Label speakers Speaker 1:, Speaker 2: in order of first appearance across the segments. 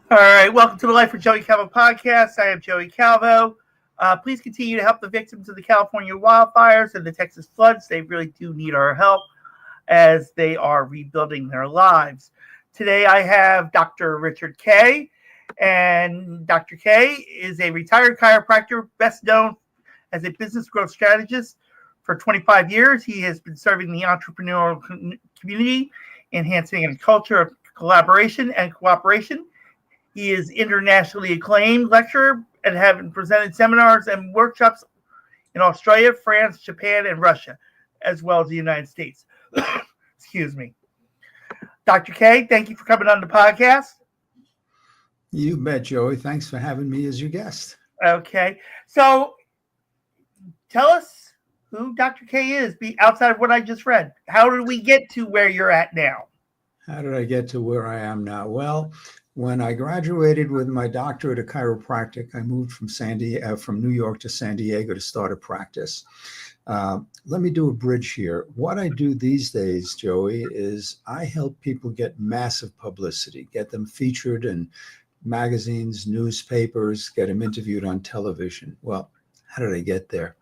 Speaker 1: All right, welcome to the Life with Joey Calvo Podcast. I am Joey Calvo. Please continue to help the victims of the California wildfires and the Texas floods. They really do need our help as they are rebuilding their lives. Today I have Dr. Richard Kaye, and Dr. Kaye is a retired chiropractor, best known as a business growth strategist. For 25 years, he has been serving the entrepreneurial community, enhancing a culture of collaboration and cooperation. He is internationally acclaimed lecturer and having presented seminars and workshops in Australia, France, Japan, and Russia, as well as the United States. Excuse me. Dr. Kaye, thank you for coming on the podcast.
Speaker 2: You bet, Joey. Thanks for having me as your guest.
Speaker 1: Okay. So tell us who Dr. Kaye is, outside of what I just read. How did we get to where you're at now?
Speaker 2: How did I get to where I am now? Well, when I graduated with my doctorate of chiropractic, I moved from New York to San Diego to start a practice. Let me do a bridge here. What I do these days, Joey, is I help people get massive publicity, get them featured in magazines, newspapers, get them interviewed on television. Well, how did I get there?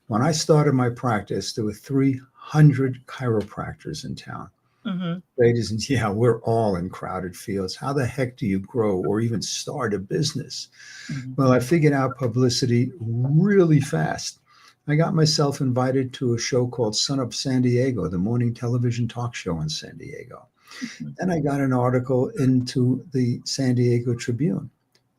Speaker 2: When I started my practice, there were 300 chiropractors in town.
Speaker 1: Mm-hmm.
Speaker 2: Ladies and we're all in crowded fields. How the heck do you grow or even start a business?
Speaker 1: Mm-hmm.
Speaker 2: Well, I figured out publicity really fast. I got myself invited to a show called Sun Up San Diego, the morning television talk show in San Diego.
Speaker 1: Mm-hmm.
Speaker 2: Then I got an article into the San Diego Tribune.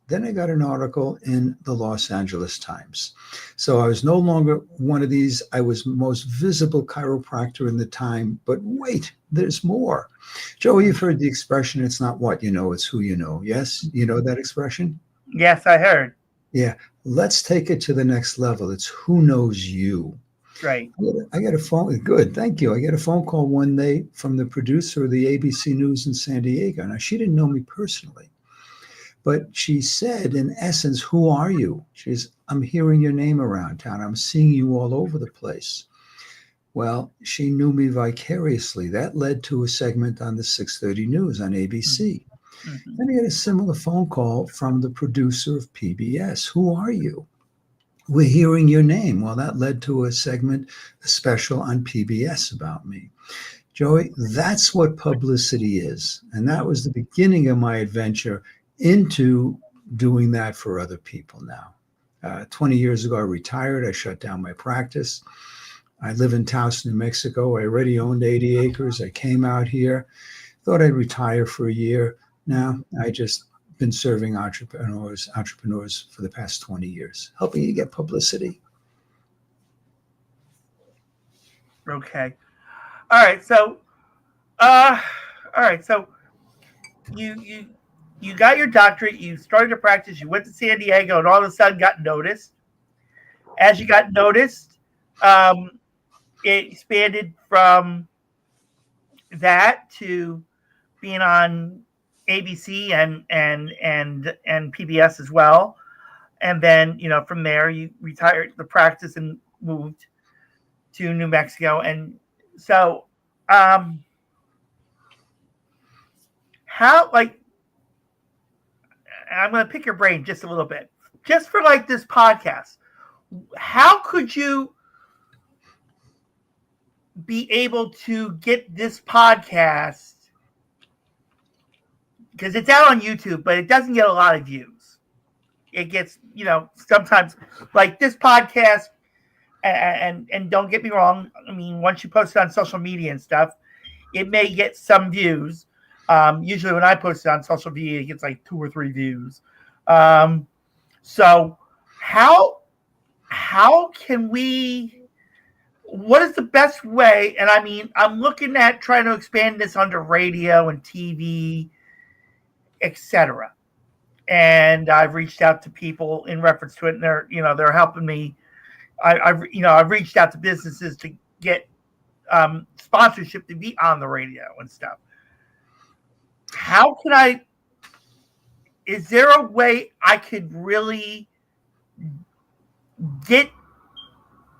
Speaker 2: Then I got an article in the Los Angeles Times. So I was no longer one of these. I was most visible chiropractor in the time, but wait, there's more. Joey, you've heard the expression, it's not what you know, it's who you know. Yes, you know that expression?
Speaker 1: Yes, I heard.
Speaker 2: Yeah, let's take it to the next level. It's who knows you.
Speaker 1: Right.
Speaker 2: I get a phone. Good, thank you. I get a phone call one day from the producer of the ABC News in San Diego. Now, she didn't know me personally. But she said, in essence, who are you? She says, I'm hearing your name around town. I'm seeing you all over the place. Well, she knew me vicariously. That led to a segment on the 6:30 News on ABC.
Speaker 1: Mm-hmm.
Speaker 2: Then I get a similar phone call from the producer of PBS. Who are you? We're hearing your name. Well, that led to a segment, a special on PBS about me. Joey, that's what publicity is. And that was the beginning of my adventure into doing that for other people now. 20 years ago, I retired. I shut down my practice. I live in Taos, New Mexico. I already owned 80 acres. I came out here, thought I'd retire for a year. Now I just been serving entrepreneurs for the past 20 years, helping you get publicity.
Speaker 1: Okay. All right. So you got your doctorate, you started to practice, you went to San Diego, and all of a sudden got noticed. As you got noticed, it expanded from that to being on ABC and PBS as well. And then, from there, you retired the practice and moved to New Mexico. And so, I'm going to pick your brain just a little bit. Just for this podcast, how could you be able to get this podcast? Because it's out on YouTube, but it doesn't get a lot of views. It gets, sometimes this podcast, and don't get me wrong. I mean, once you post it on social media and stuff, it may get some views. Usually when I post it on social media, it gets 2 or 3 views. So how can what is the best way? And I mean, I'm looking at trying to expand this onto radio and TV, etc. And I've reached out to people in reference to it, and they're helping me. I've reached out to businesses to get sponsorship to be on the radio and stuff. How can is there a way I could really get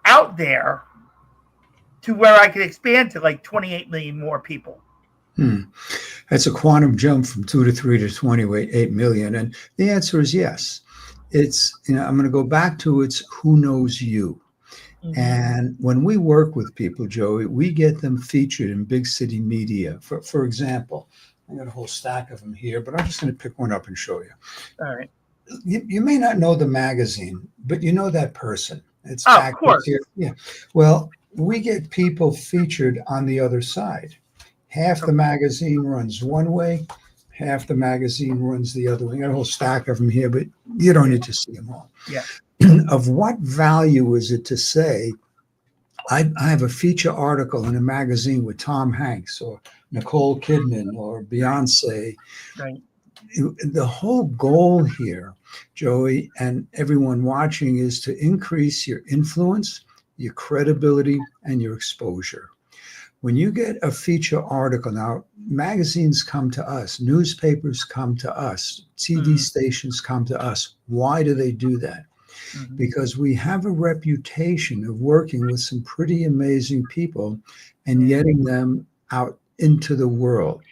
Speaker 1: out there to where I could expand to 28 million more people?
Speaker 2: Hmm. That's a quantum jump from 2 to 3 to 28 million. And the answer is yes. It's, I'm going to go back to it's who knows you. And when we work with people, Joey, we get them featured in big city media. For example, I got a whole stack of them here, but I'm just going to pick one up and show you.
Speaker 1: All right.
Speaker 2: You may not know the magazine, but you know that person. It's
Speaker 1: of course.
Speaker 2: here. Yeah. Well, we get people featured on the other side. Half the magazine runs one way, half the magazine runs the other way. I got a whole stack of them here, but you don't need to see them all.
Speaker 1: Yeah.
Speaker 2: Of what value is it to say, I have a feature article in a magazine with Tom Hanks or Nicole Kidman or Beyonce.
Speaker 1: Right.
Speaker 2: The whole goal here, Joey, and everyone watching is to increase your influence, your credibility, and your exposure. When you get a feature article, now magazines come to us, newspapers come to us, TV stations come to us. Why do they do that? Because we have a reputation of working with some pretty amazing people and getting them out into the world.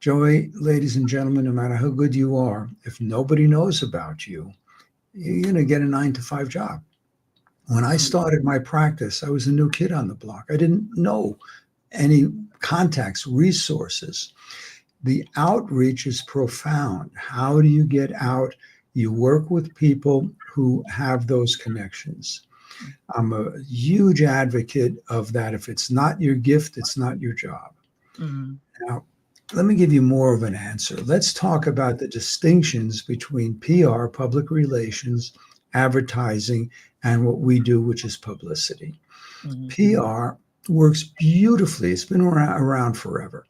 Speaker 2: Joey, ladies and gentlemen, no matter how good you are, if nobody knows about you, you're going to get a 9-to-5 job. When I started my practice, I was a new kid on the block. I didn't know any contacts, resources. The outreach is profound. How do you get out? You work with people who have those connections. I'm a huge advocate of that. If it's not your gift, it's not your job. Now, let me give you more of an answer. Let's talk about the distinctions between PR, public relations, advertising, and what we do, which is publicity. PR works beautifully. It's been around forever.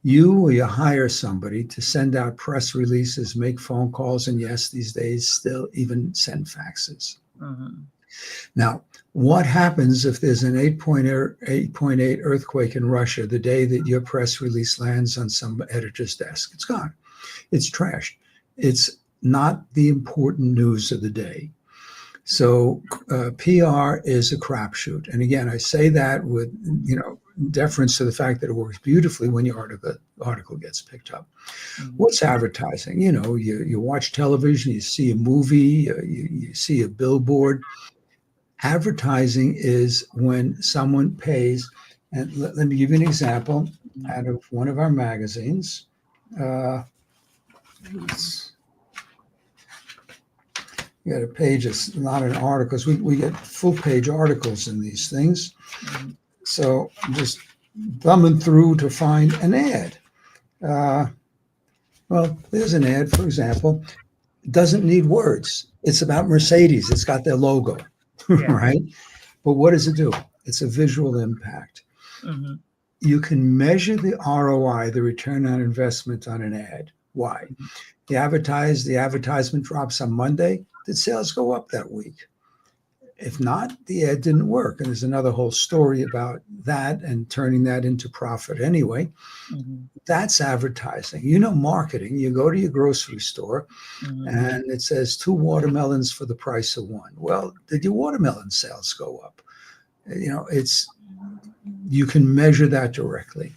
Speaker 2: You hire somebody to send out press releases, make phone calls, and yes, these days still even send faxes. Now, what happens if there's an 8.8 earthquake in Russia the day that your press release lands on some editor's desk? It's gone. It's trashed. It's not the important news of the day. So PR is a crapshoot. And again, I say that with, deference to the fact that it works beautifully when your article gets picked up. What's advertising? You watch television, you see a movie, you see a billboard. Advertising is when someone pays, and let me give you an example out of one of our magazines. We got a page, it's not an article. We get full page articles in these things. So I'm just thumbing through to find an ad. Well, there's an ad, for example. It doesn't need words. It's about Mercedes. It's got their logo, right? But what does it do? It's a visual impact. You can measure the ROI, the return on investment on an ad. Why? The advertisement drops on Monday. Did sales go up that week? If not, the ad didn't work. And there's another whole story about that and turning that into profit anyway. That's advertising. Marketing. You go to your grocery store and it says 2 watermelons for the price of 1. Well, did your watermelon sales go up? You can measure that directly.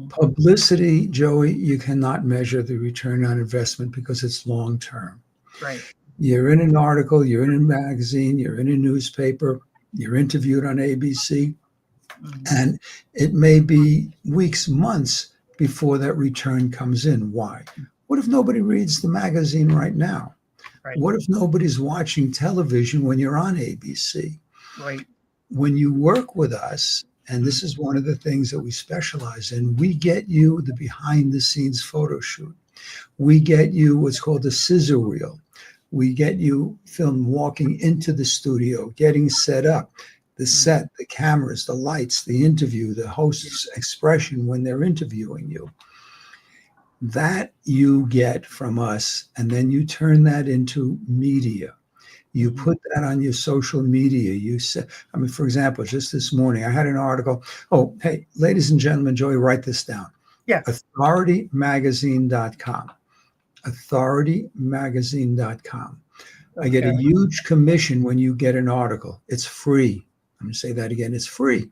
Speaker 2: Publicity, Joey, you cannot measure the return on investment because it's long term.
Speaker 1: Right.
Speaker 2: You're in an article, you're in a magazine, you're in a newspaper, you're interviewed on ABC, and it may be weeks, months before that return comes in. Why? What if nobody reads the magazine right now?
Speaker 1: Right.
Speaker 2: What if nobody's watching television when you're on ABC?
Speaker 1: Right.
Speaker 2: When you work with us, and this is one of the things that we specialize in, we get you the behind the scenes photo shoot. We get you what's called a scissor reel. We get you filmed walking into the studio, getting set up, the set, the cameras, the lights, the interview, the host's expression when they're interviewing you. That you get from us, and then you turn that into media. You put that on your social media. You say, for example, just this morning, I had an article. Oh, hey, ladies and gentlemen, Joey, write this down.
Speaker 1: Yeah.
Speaker 2: authoritymagazine.com. authoritymagazine.com. I get a huge commission when you get an article. It's free. I'm going to say that again. It's free.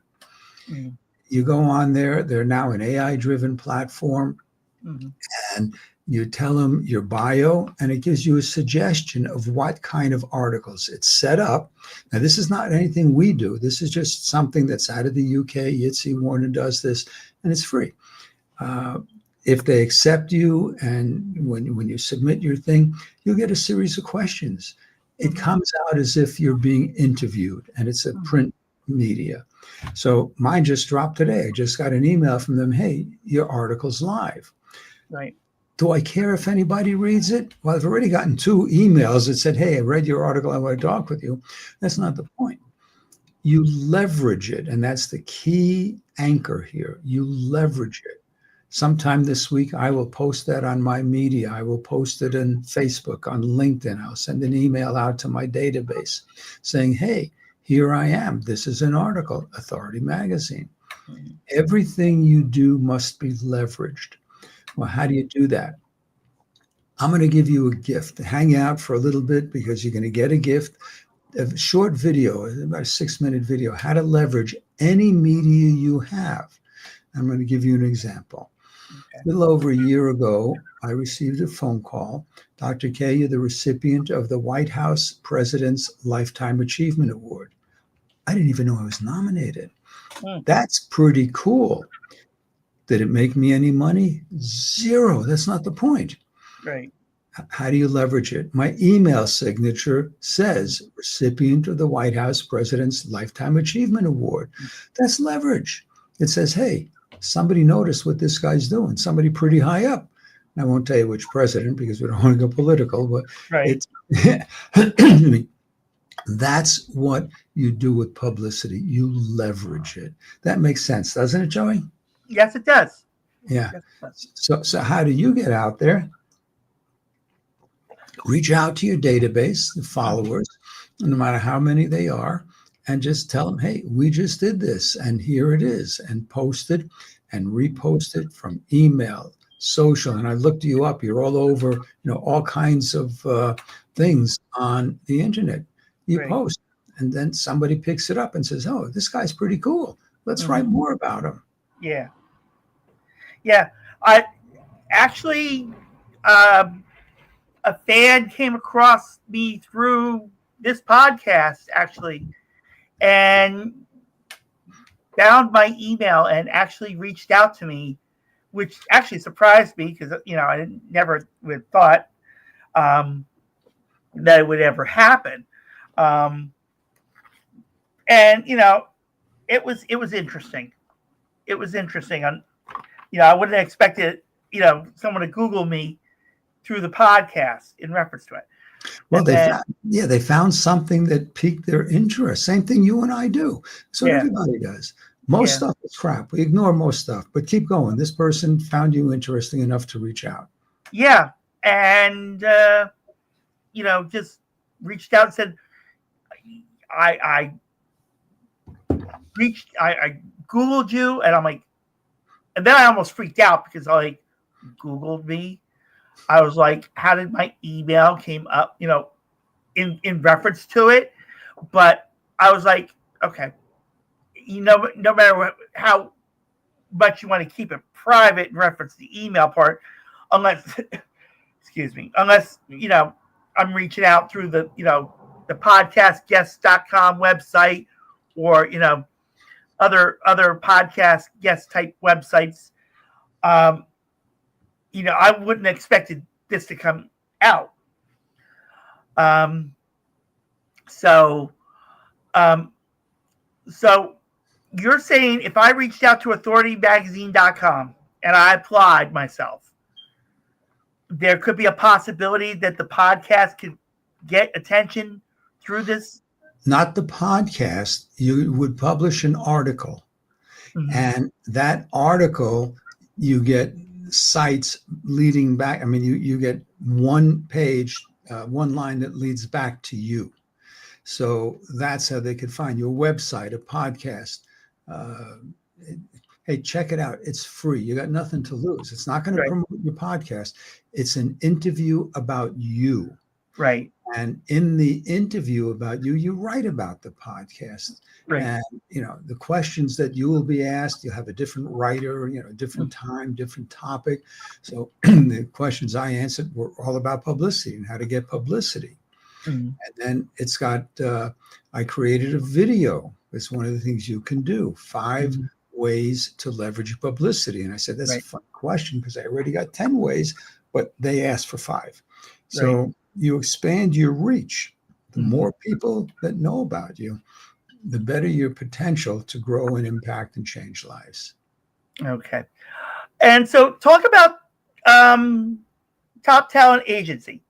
Speaker 2: You go on there. They're now an AI-driven platform,
Speaker 1: Mhm.
Speaker 2: and you tell them your bio, and it gives you a suggestion of what kind of articles. It's set up. Now, this is not anything we do. This is just something that's out of the UK. Yitzi Warner does this, and it's free. If they accept you, and when you submit your thing, you'll get a series of questions. It comes out as if you're being interviewed, and it's a print media. So mine just dropped today. I just got an email from them. Hey, your article's live.
Speaker 1: Right.
Speaker 2: Do I care if anybody reads it? Well, I've already gotten 2 emails that said, hey, I read your article. I want to talk with you. That's not the point. You leverage it. And that's the key anchor here. You leverage it. Sometime this week, I will post that on my media. I will post it on Facebook, on LinkedIn. I'll send an email out to my database saying, hey, here I am. This is an article, Authority Magazine. Everything you do must be leveraged. Well, how do you do that? I'm going to give you a gift. Hang out for a little bit because you're going to get a gift. A short video, about a 6-minute video, how to leverage any media you have. I'm going to give you an example.
Speaker 1: Okay.
Speaker 2: A little over a year ago, I received a phone call. Dr. Kaye, you're the recipient of the White House President's Lifetime Achievement Award. I didn't even know I was nominated. That's pretty cool. Did it make me any money? Zero. That's not the point.
Speaker 1: Right.
Speaker 2: How do you leverage it? My email signature says recipient of the White House President's Lifetime Achievement Award. That's leverage. It says, hey, somebody noticed what this guy's doing, somebody pretty high up. And I won't tell you which president because we don't want to go political, but
Speaker 1: Right.
Speaker 2: it's that's what you do with publicity. You leverage it. That makes sense, doesn't it, Joey?
Speaker 1: Yes, it does.
Speaker 2: Yeah.
Speaker 1: Yes, it does.
Speaker 2: So how do you get out there? Reach out to your database, the followers, no matter how many they are, and just tell them, hey, we just did this, and here it is, and post it and repost it from email, social. And I looked you up. You're all over, all kinds of things on the internet. You
Speaker 1: Right.
Speaker 2: post, and then somebody picks it up and says, oh, this guy's pretty cool. Let's write more about him.
Speaker 1: Yeah. Yeah. I actually, a fan came across me through this podcast, actually, and found my email and actually reached out to me, which actually surprised me because, I never would have thought that it would ever happen. And, it was interesting. It was interesting. I wouldn't have expected, someone to Google me through the podcast in reference to it.
Speaker 2: Well, they found something that piqued their interest. Same thing you and I do. So everybody does. Most stuff is crap. We ignore most stuff, but keep going. This person found you interesting enough to reach out.
Speaker 1: Yeah. And, just reached out and said, I Googled you, and I'm like, and then I almost freaked out because I Googled me. I was like, how did my email came up, in reference to it? But I was like, okay, no matter how much you want to keep it private in reference to the email part, unless, I'm reaching out through the podcastguest.com website or, other podcast guest type websites. I wouldn't have expected this to come out. So you're saying if I reached out to authoritymagazine.com and I applied myself, there could be a possibility that the podcast could get attention through this?
Speaker 2: Not the podcast. You would publish an article. Mm-hmm. And that article, you get sites leading back. I mean, you get one page, one line that leads back to you. So that's how they could find your website, a podcast. Hey, check it out. It's free. You got nothing to lose. It's not going to promote your podcast. It's an interview about you
Speaker 1: Right.
Speaker 2: And in the interview about you, you write about the podcast.
Speaker 1: Right.
Speaker 2: And, the questions that you will be asked, you'll have a different writer, different time, different topic. So the questions I answered were all about publicity and how to get publicity.
Speaker 1: Mm-hmm.
Speaker 2: And then it's got, I created a video. It's one of the things you can do. 5 ways to leverage publicity. And I said, that's a fun question because I already got 10 ways, but they asked for 5. So you expand your reach. The more people that know about you, the better your potential to grow and impact and change lives.
Speaker 1: Okay. And so talk about Top Talent Agency.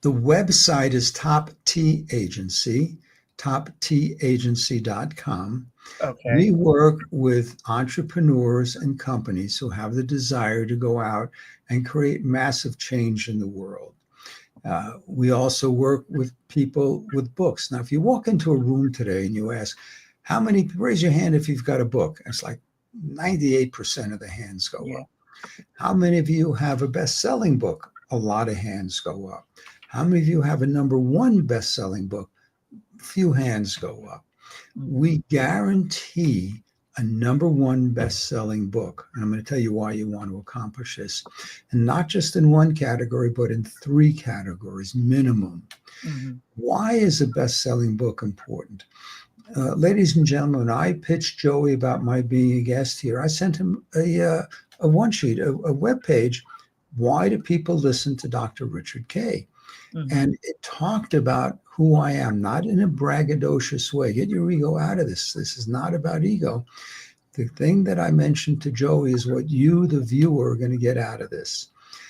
Speaker 2: The website is Top T Agency, toptagency.com.
Speaker 1: Okay.
Speaker 2: We work with entrepreneurs and companies who have the desire to go out and create massive change in the world. We also work with people with books. Now, if you walk into a room today and you ask, how many, raise your hand if you've got a book. It's like 98% of the hands go up. How many of you have a best-selling book? A lot of hands go up. How many of you have a #1 best-selling book? Few hands go up. We guarantee a #1 best-selling book. And I'm going to tell you why you want to accomplish this. And not just in one category, but in 3 categories minimum. Why is a best-selling book important? Ladies and gentlemen, when I pitched Joey about my being a guest here, I sent him a one sheet, a web page. Why do people listen to Dr. Richard Kaye? And it talked about who I am, not in a braggadocious way. Get your ego out of this. This is not about ego. The thing that I mentioned to Joey is what you, the viewer, are going to get out of this.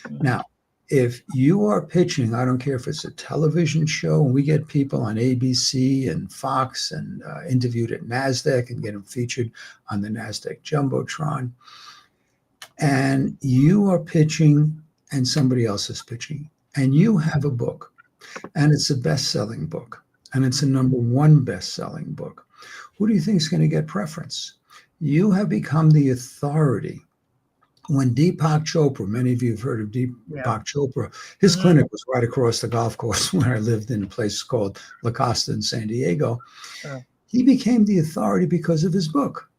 Speaker 2: Now, if you are pitching, I don't care if it's a television show, and we get people on ABC and Fox and interviewed at NASDAQ and get them featured on the NASDAQ Jumbotron, and you are pitching and somebody else is pitching, and you have a book, and it's a best-selling book, and it's a #1 best-selling book, who do you think is going to get preference? You have become the authority. When Deepak Chopra, many of you have heard of Deepak Chopra, his clinic was right across the golf course where I lived in a place called La Costa in San Diego. He became the authority because of his book.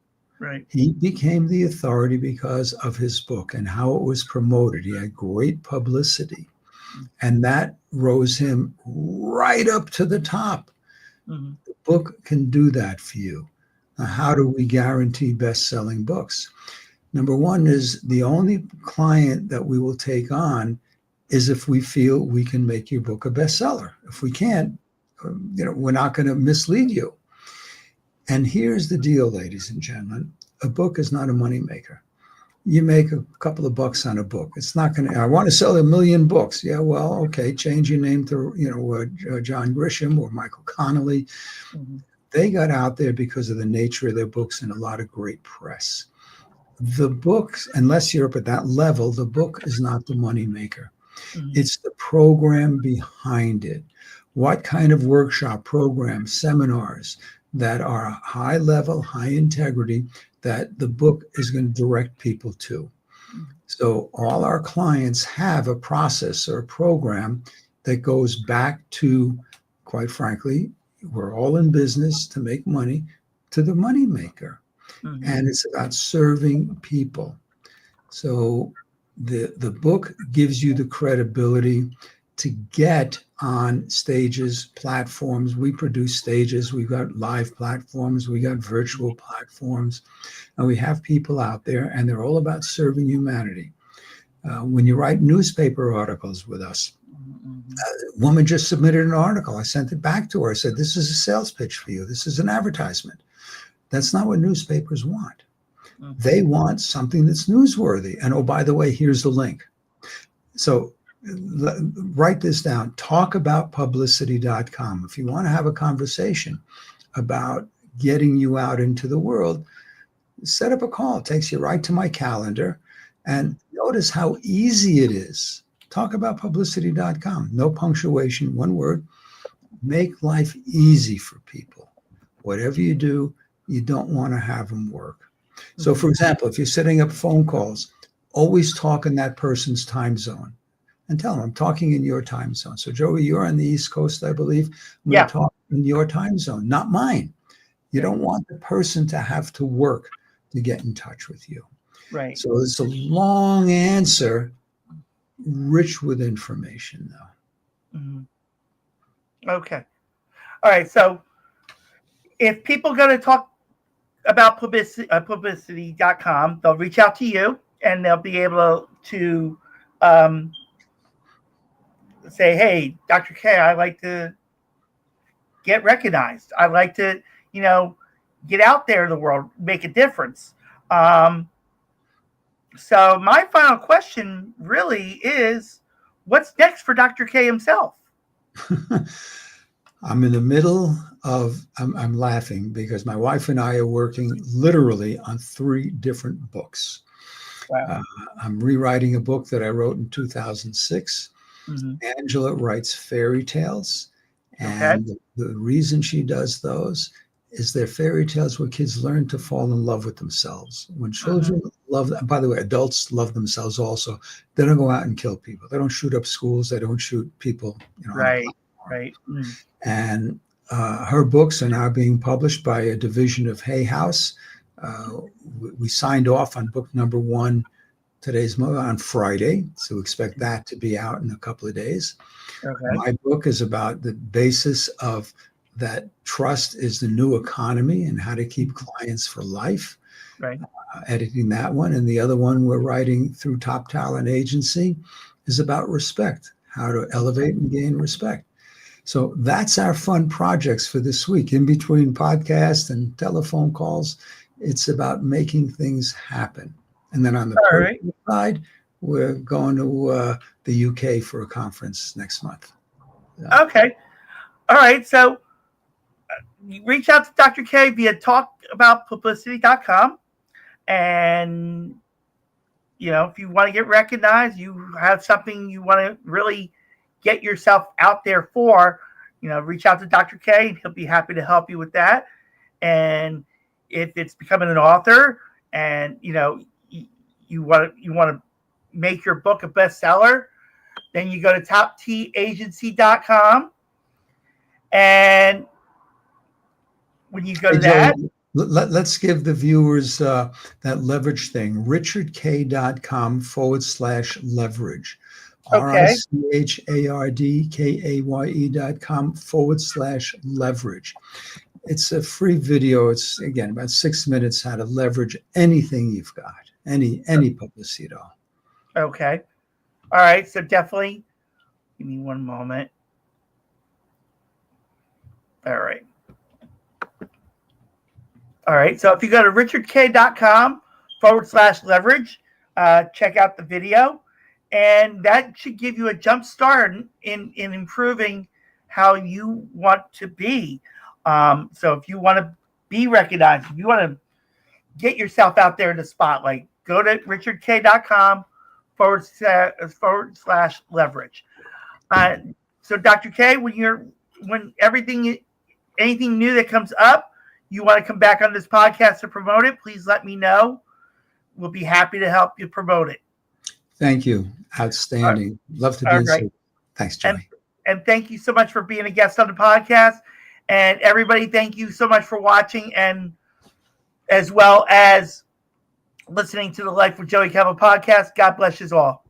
Speaker 1: Right.
Speaker 2: He became the authority because of his book and how it was promoted. He had great publicity, and that rose him right up to the top. The book can do that for you. Now, how do we guarantee best-selling books? #1 is the only client that we will take on is if we feel we can make your book a bestseller. If we can't, we're not going to mislead you. And here's the deal, ladies and gentlemen. A book is not a moneymaker. You make a couple of bucks on a book. It's not going to, I want to sell 1 million books. Yeah, well, okay, change your name to, John Grisham or Michael Connolly. They got out there because of the nature of their books and a lot of great press. The books, unless you're up at that level, the book is not the moneymaker. It's the program behind it. What kind of workshop, programs, seminars that are high level, high integrity, that the book is going to direct people to. So all our clients have a process or a program that goes back to, quite frankly, we're all in business to make money, to the moneymaker. And it's about serving people. So the book gives you the credibility to get on stages, platforms. We produce stages. We've got live platforms. We got virtual platforms. And we have people out there, and they're all about serving humanity. When you write newspaper articles with us, a woman just submitted an article. I sent it back to her. I said, this is a sales pitch for you. This is an advertisement. That's not what newspapers want. They want something that's newsworthy. And oh, by the way, here's the link. So write this down. Talkaboutpublicity.com. If you want to have a conversation about getting you out into the world, set up a call. It takes you right to my calendar. And notice how easy it is. Talkaboutpublicity.com. No punctuation, one word. Make life easy for people. Whatever you do, you don't want to have them work. So, for example, if you're setting up phone calls, always talk in that person's time zone. and tell them I'm talking in your time zone. So, Joey, you're on the East Coast, I believe. I'm
Speaker 1: Yeah.
Speaker 2: going to talk in your time zone, not mine. You don't want the person to have to work to get in touch with you.
Speaker 1: Right.
Speaker 2: So it's a long answer, rich with information, though.
Speaker 1: Mm-hmm. Okay. All right. So if people go to talk about publicity.com, they'll reach out to you and they'll be able to say, hey, Dr. Kaye, I like to get recognized. I like to, get out there in the world, make a difference. So my final question really is, what's next for Dr. Kaye himself?
Speaker 2: I'm in the middle of, I'm laughing because my wife and I are working literally on 3 different books.
Speaker 1: Wow.
Speaker 2: I'm rewriting a book that I wrote in 2006.
Speaker 1: Mm-hmm.
Speaker 2: Angela writes fairy tales. And the reason she does those is they're fairy tales where kids learn to fall in love with themselves. When children love, by the way, adults love themselves also. They don't go out and kill people. They don't shoot up schools. They don't shoot people.
Speaker 1: Right. Mm.
Speaker 2: And her books are now being published by a division of Hay House. We signed off on book number 1 on Friday, so expect that to be out in a couple of days.
Speaker 1: Okay.
Speaker 2: My book is about the basis of that trust is the new economy and how to keep clients for life.
Speaker 1: Right.
Speaker 2: Editing that one. And the other one we're writing through Top Talent Agency is about respect, how to elevate and gain respect. So that's our fun projects for this week. In between podcasts and telephone calls, it's about making things happen. And then on the personal side, we're going to the UK for a conference next month.
Speaker 1: Okay. All right. So reach out to Dr. Kaye via talkaboutpublicity.com. And, if you want to get recognized, you have something you want to really get yourself out there for, reach out to Dr. Kaye and he'll be happy to help you with that. And if it's becoming an author and, you want to make your book a bestseller, then you go to toptagency.com. And when you go to that,
Speaker 2: let's give the viewers that leverage thing, richardkaye.com/leverage.
Speaker 1: Okay.
Speaker 2: richardkaye.com/leverage. It's a free video. It's, again, about 6 minutes, how to leverage anything you've got, any publicity at all.
Speaker 1: Okay. All right. So definitely give me one moment. All right. All right. So if you go to richardkaye.com/leverage, check out the video, and that should give you a jump start in improving how you want to be. So if you want to be recognized, if you want to get yourself out there in the spotlight, go to richardkaye.com/leverage. So Dr. Kaye, when anything new that comes up, you want to come back on this podcast to promote it, please let me know. We'll be happy to help you promote it.
Speaker 2: Thank you. Outstanding. Love to be in. Thanks, Joey.
Speaker 1: And thank you so much for being a guest on the podcast. And everybody, thank you so much for watching and as well as listening to the Life with Joey Calvo podcast. God bless you all.